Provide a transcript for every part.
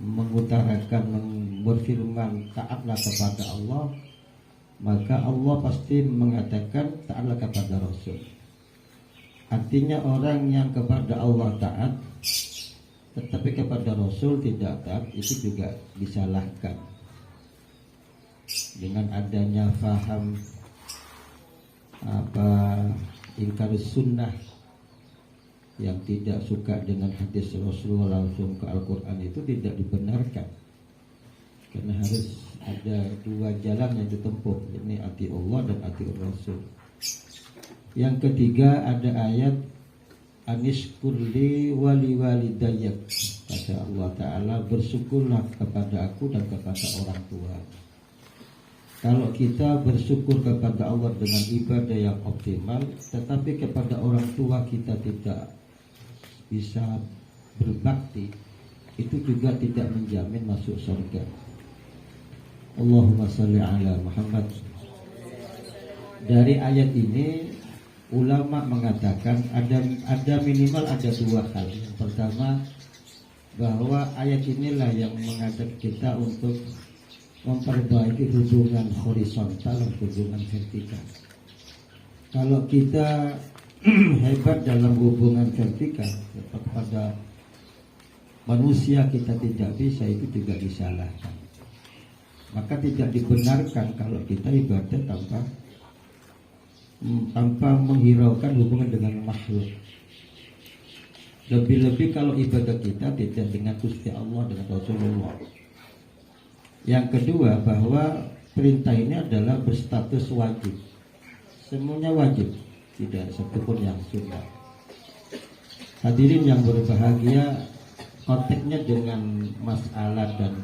mengutarakan berfirman taatlah kepada Allah, maka Allah pasti mengatakan taatlah kepada Rasul. Artinya orang yang kepada Allah taat tetapi kepada Rasul tidak taat, itu juga disalahkan. Dengan adanya faham ingkar sunnah, yang tidak suka dengan hadis Rasulullah langsung ke Al-Quran, itu tidak dibenarkan. Karena harus ada dua jalan yang ditempuh, yakni ati Allah dan ati Rasul. Yang ketiga ada ayat Anishkurli wali walidayyak, kata Allah Ta'ala, bersyukurlah kepada aku dan kepada orang tua. Kalau kita bersyukur kepada Allah dengan ibadah yang optimal, tetapi kepada orang tua kita tidak bisa berbakti, itu juga tidak menjamin masuk surga. Allahumma sholli ala Muhammad. Dari ayat ini ulama mengatakan ada minimal ada dua hal. Yang pertama, bahwa ayat inilah yang mengajak kita untuk memperbaiki hubungan horizontal dan hubungan vertikal. Kalau kita hebat dalam hubungan vertikal kepada manusia kita tidak bisa, itu juga disalahkan. Maka tidak dibenarkan kalau kita ibadah tanpa menghiraukan hubungan dengan makhluk. Lebih-lebih kalau ibadah kita tidak dengan Gusti Allah, dengan Rasulullah. Yang kedua, bahwa perintah ini adalah berstatus wajib. Semuanya wajib, tidak satupun yang sunnah. Hadirin yang berbahagia, konteksnya dengan masalah dan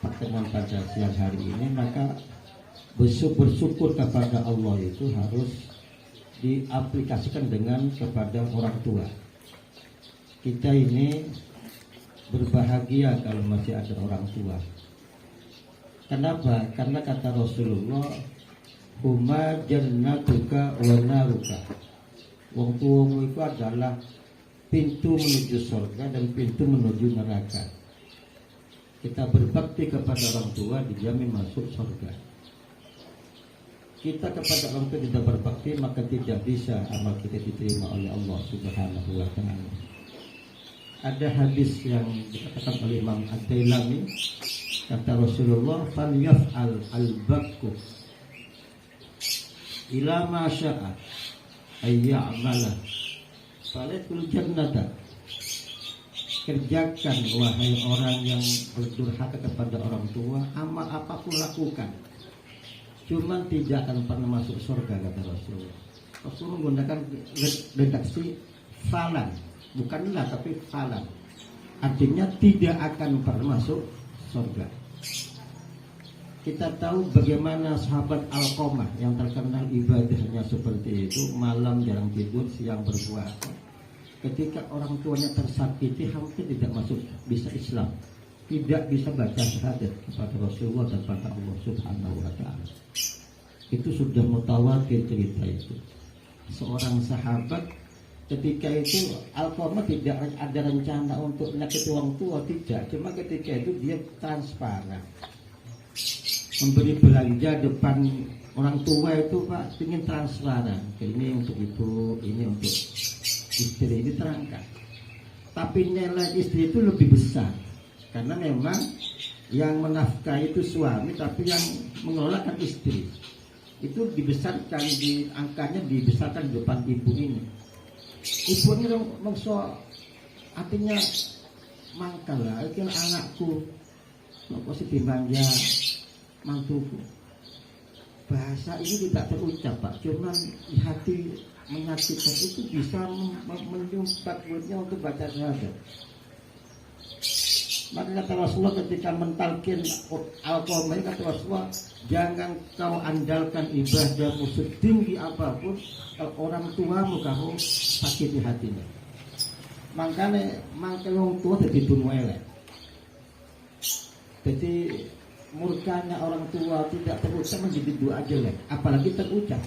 pertemuan pada siang hari ini, maka bersyukur kepada Allah itu harus diaplikasikan dengan kepada orang tua. Kita ini berbahagia kalau masih ada orang tua. Kenapa? Karena kata Rasulullah, huma jannatuka wa naruka. Wong tuamu itu adalah pintu menuju surga dan pintu menuju neraka. Kita berbakti kepada orang tua dijamin masuk surga. Kita kepada orang tua tidak berbakti, maka tidak bisa amal kita diterima oleh Allah Subhanahu wa ta'ala. Ada hadis yang dikatakan oleh Imam Ad-Dailami, kata Rasulullah, falyaf'al al-bakku ila ma sya'a ayya'mala falakul jannata. Kerjakan wahai orang yang berdurhaka kepada orang tua, amal apapun lakukan, cuman tidak akan pernah masuk surga, kata Rasulullah. Rasulullah menggunakan redaksi falan, bukanlah tapi falan, artinya tidak akan pernah masuk surga. Kita tahu bagaimana sahabat Alqamah yang terkenal ibadahnya seperti itu, malam jarang tidur, siang berpuasa. Ketika orang tuanya tersakiti, hampir tidak masuk bisa Islam, tidak bisa baca syahadat kepada Rasulullah dan pada Allah Subhanahu wa ta'ala. Itu sudah mutawatir cerita itu. Seorang sahabat ketika itu Alqamah tidak ada rencana untuk menyakiti orang tua, tidak. Cuma ketika itu dia transparan, memberi belanja depan orang tua itu, Pak, ingin transparan. Ini untuk ibu, ini untuk istri, ini terangkan. Tapi nilai istri itu lebih besar, karena memang yang menafkahi itu suami, tapi yang mengelola kan istri. Itu dibesarkan, angkanya dibesarkan di depan ibu ini. Ibu ini mengso, artinya mangkal lah, itu anakku, kok sih dimanja mantuku. Bahasa ini tidak terucap, Pak, cuman di hati menyakitkan itu bisa menyumbat mulutnya untuk baca syahadat. Maka kata Rasulullah ketika mentalkin Alqamah, kata Rasulullah, jangan kau andalkan ibadahmu setinggi apapun kalau orang tuamu kamu sakiti hatinya. Makanya orang tua jadi bunuh elek. Jadi murkanya orang tua tidak terucap menjadi doa jelek, apalagi terucap.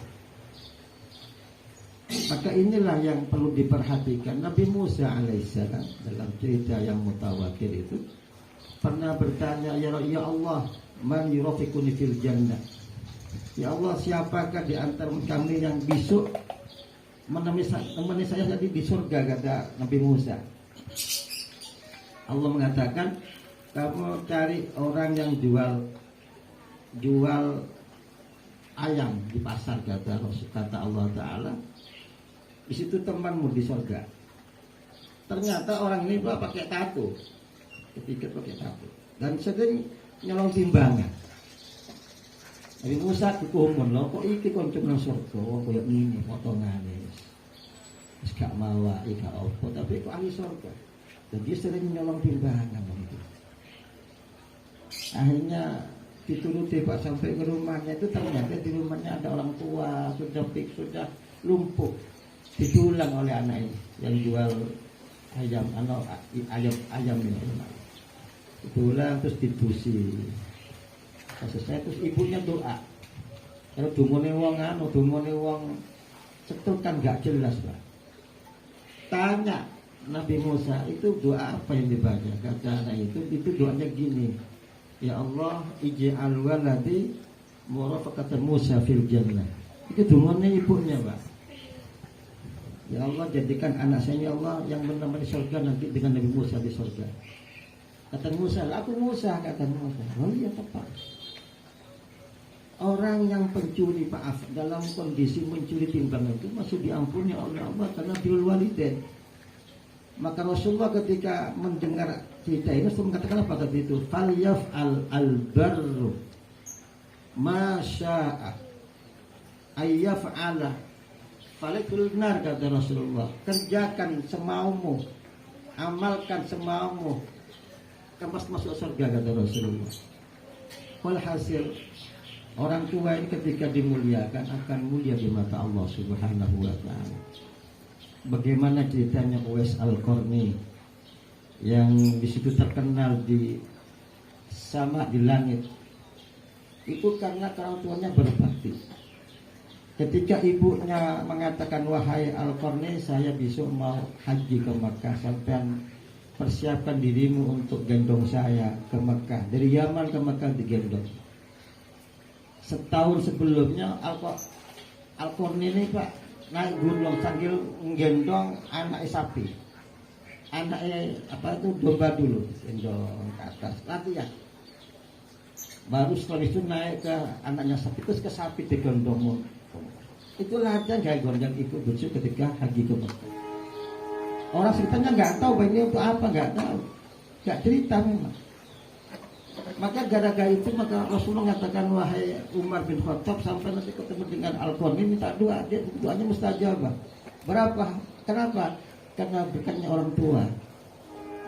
Maka inilah yang perlu diperhatikan. Nabi Musa alaihissalam dalam cerita yang mutawatir itu, pernah bertanya, ya Allah, man yurafiquni fil jannah. Ya Allah, siapakah di antara kami yang besok menemani saya tadi di surga, kata Nabi Musa. Allah mengatakan, kamu cari orang yang jual ayam di pasar, kata Allah Ta'ala. Di situ temanmu di surga. Ternyata orang ini pakai tato, ketika pakai tato, dan sering nyolong timbangan. Nabi Musa dikumun loh, kok iki konco nang surga, kok koyo ngene potongane. Wis gak mawa iki gak apa, tapi kok ahli surga. Dan dia sering nyolong timbangan gitu. Akhirnya dituruti Pak sampai ke rumahnya, itu ternyata di rumahnya ada orang tua sudah lumpuh, didulang oleh anak ini yang jual ayam ini. Didulang terus didusi. Selesai terus ibunya doa. Kalau dungone wong setul kan gak jelas, Pak. Tanya Nabi Musa, itu doa apa yang dibaca? Kata anak itu doanya gini. Ya Allah, ij'al waladi murafaqatan Musa fil jannah. Itu dungane ibunya, Pak. Ya Allah, jadikan anak saya, ya Allah, yang menemani surga nanti dengan Nabi Musa di surga. Kata Musa, aku Musa, kata Musa. Oh iya, tepat. Orang yang pencuri, maaf, dalam kondisi mencuri timbangan itu masih diampuni oleh Allah karena birrul walidain. Maka Rasulullah ketika mendengar cerita ini Rasul mengatakan apa tadi itu? Falyaf'al al-barru ma syaa ayyaf'ala falakul nar, kata Rasulullah. Kerjakan semaumu, amalkan semaumu, kamu masuk surga, kata Rasulullah. Walhasil orang tua ini ketika dimuliakan akan mulia di mata Allah Subhanahu wa ta'ala. Bagaimana ceritanya Uwais Al-Qarni yang di situ terkenal di sama di langit. Itu karena orang tuanya berbakti. Ketika ibunya mengatakan, wahai Al-Qarni, saya besok mau haji ke Makkah, sampai persiapkan dirimu untuk gendong saya ke Makkah. Dari Yaman ke Makkah digendong. Setahun sebelumnya Al-Qarni ini, Pak, naik gunung sambil menggendong anak sapi. Anaknya domba dulu, gendong ke atas, latihan. Baru setelah itu naik ke anaknya sapi, terus ke sapi digendong. Itu latihan gak gondang ikut lucu ketika haji ke Mekah. Orang sekitarnya nggak tahu bahwa ini untuk apa, nggak tahu, nggak cerita memang. Maka gara-gara itu maka Rasulullah mengatakan, wahai Umar bin Khattab, sampai nanti ketemu dengan Al-Qarni minta doa, dia doanya mustajabah. Berapa? Kenapa? Karena berkatnya orang tua.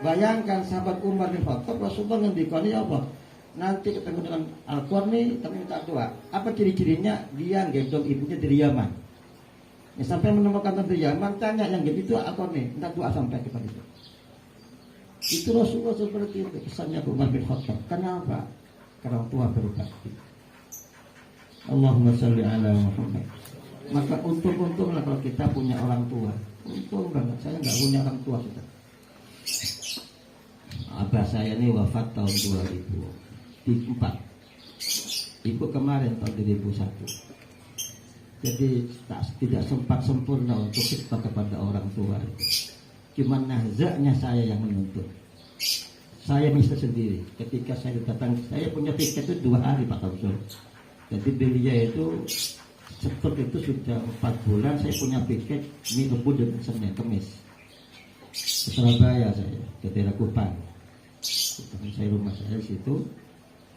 Bayangkan sahabat Umar bin Khattab, Rasulullah ngendikani apa? Nanti ketemu dengan Al-Qarni, kami minta doa. Apa ciri-cirinya? Dia gendong ibunya dari Yaman. Ya, sampai menemukan dari Yaman, tanya yang gitu itu Al-Qarni, minta doa sampai kepada itu. Itu Rasulullah seperti itu kesannya Umar bin Khattab. Kenapa? Karena orang tua berbakti. Allahumma sholli ala Muhammad. Maka untung-untunglah kalau kita punya orang tua. Untung banget. Saya nggak punya orang tua kita. Abah saya ini wafat tahun 2004. Ibu kemarin tahun 2001. Jadi tidak sempat sempurna untuk kita kepada orang tua itu. Cuma nazaknya saya yang menuntut. Saya bisa sendiri. Ketika saya datang, saya punya tiket itu 2 hari Pak Kausul. Jadi beliau itu seperti itu sudah 4 bulan. Saya punya tiket Minggu dan Senin, Kamis. Ke Surabaya saya, ke daerah Kupang. Saya rumah saya di situ,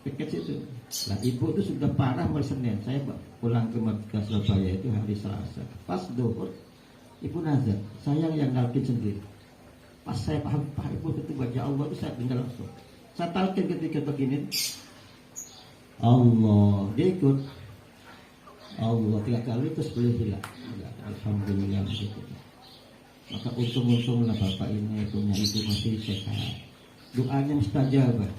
tiket situ. Nah ibu itu sudah parah mulai Senin. Saya pulang ke Surabaya itu hari Selasa. Pas Zuhur, ibu nazar, saya yang ngalkin sendiri. Pas saya paham ibu itu baca Allah itu saya tinggal langsung. Saya talkin ketika begini, Allah, dia ikut. Allah 3 kali terus boleh hilang. Alhamdulillah begitu. Maka untung-untunglah bapak ini punya ibu masih sehat. Doanya mustajabah.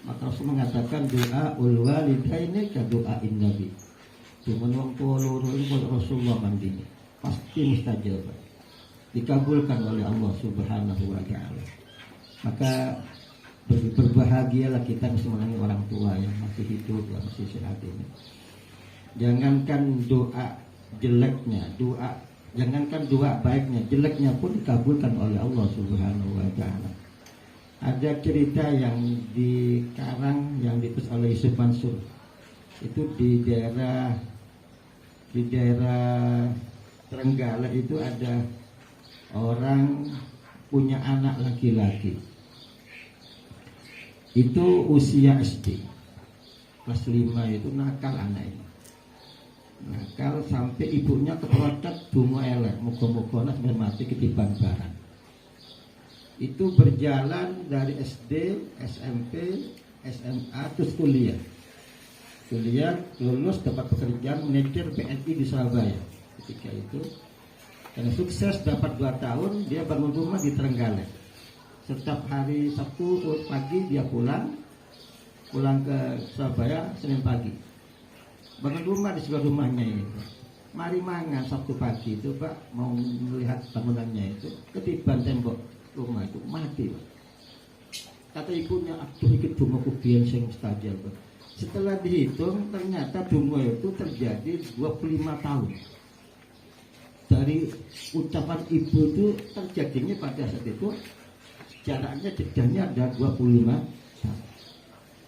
Maka Rasul mengatakan doa ulwalidaini ka doa Nabi. Cuma wong tua loro ini Rasulullah mandini. Pasti mustajabah, dikabulkan oleh Allah Subhanahu wa ta'ala. Maka berbuah berbahagialah kita mengenai orang tua yang masih hidup, yang masih sehat ini. Jangankan doa jeleknya, jangankan doa baiknya, jeleknya pun dikabulkan oleh Allah Subhanahu wa taala. Ada cerita yang dikarang yang ditulis oleh Yusuf Mansur. Itu di daerah Trenggalek itu ada orang punya anak laki-laki. Itu usia SD kelas 5, itu nakal anak ini. Nakal sampai ibunya keprotet dungo elek, muga-muga mati ketiban barang. Itu berjalan dari SD, SMP, SMA, terus kuliah. Lulus dapat pekerjaan manajer BNI di Surabaya. Ketika itu karena sukses dapat 2 tahun, dia bangun rumah di Trenggalek. Setiap hari Sabtu pagi dia pulang ke Surabaya Senin pagi. Bangun rumah di sebelah rumahnya ini. Mari mangan Sabtu pagi itu Pak, mau melihat bangunannya itu, ketiban tembok rumah itu mati Pak. Kata ibunya, aduh ikut dungo kubian sing mustajab Pak. Setelah dihitung ternyata dungo itu terjadi 25 tahun. Dari ucapan ibu itu terjadinya pada saat itu jaraknya jedahnya ada 25 tahun.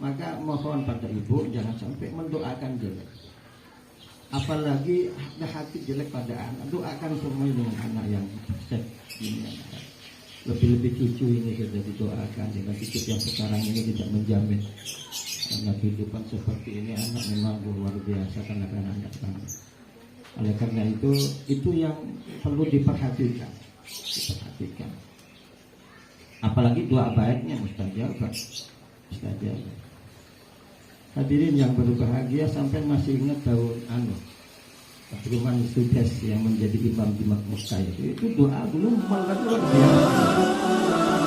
Maka mohon pada ibu jangan sampai mendoakan jelek. Apalagi ada hati jelek pada anak. Doakan semuanya dengan anak yang sukses ini. Lebih-lebih cucu ini sudah didoakan. Dengan cucu yang sekarang ini tidak menjamin. Karena kehidupan seperti ini anak memang luar biasa karena anak kami. Oleh karena itu yang perlu diperhatikan. Apalagi doa baiknya mustajab. Hadirin yang berbahagia, sampai masih ingat tahun Abdurrahman Sudes yang menjadi imam di Mekah itu doa dulu malah luar biasa.